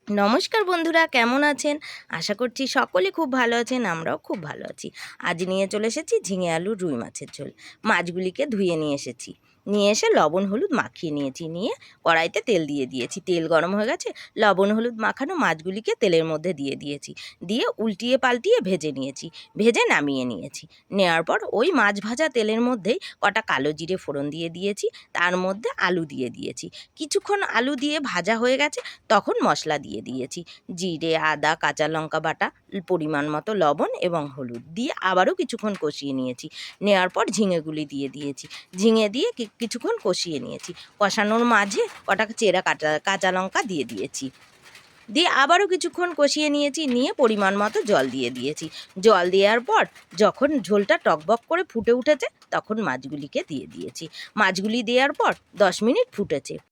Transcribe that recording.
নমস্কার বন্ধুরা, কেমন আছেন? আশা করছি সকলে খুব ভালো আছেন, আমরাও খুব ভালো আছি। আজ নিয়ে চলে এসেছি ঝিঙে আলু রুই মাছের ঝোল। মাছগুলিকে ধুয়ে নিয়ে এসেছি, নিয়ে এসে লবণ হলুদ মাখিয়ে নিয়েছি, নিয়ে কড়াইতে তেল দিয়ে দিয়েছি। তেল গরম হয়ে গেছে, লবণ হলুদ মাখানো মাছগুলিকে তেলের মধ্যে দিয়ে দিয়েছি, দিয়ে উল্টিয়ে পাল্টিয়ে ভেজে নিয়েছি, ভেজে নামিয়ে নিয়েছি। নেওয়ার পর ওই মাছ ভাজা তেলের মধ্যেই কটা কালো জিরে ফোড়ন দিয়ে দিয়েছি, তার মধ্যে আলু দিয়ে দিয়েছি। কিছুক্ষণ আলু দিয়ে ভাজা হয়ে গেছে, তখন মশলা দিয়ে দিয়েছি, জিরে, আদা, কাঁচা লঙ্কা বাটা, পরিমাণ মতো লবণ এবং হলুদ দিয়ে আবারও কিছুক্ষণ কষিয়ে নিয়েছি। নেওয়ার পর ঝিঙেগুলি দিয়ে দিয়েছি, ঝিঙে দিয়ে কিছুক্ষণ কষিয়ে নিয়েছি। কষানোর মাঝে কটা চেরা কাঁচা লঙ্কা দিয়ে দিয়েছি, দিয়ে আবারও কিছুক্ষণ কষিয়ে নিয়েছি, নিয়ে পরিমাণ মতো জল দিয়ে দিয়েছি। জল দেওয়ার পর যখন ঝোলটা টকবক করে ফুটে উঠেছে, তখন মাছগুলিকে দিয়ে দিয়েছি। মাছগুলি দেওয়ার পর 10 মিনিট ফুটেছে।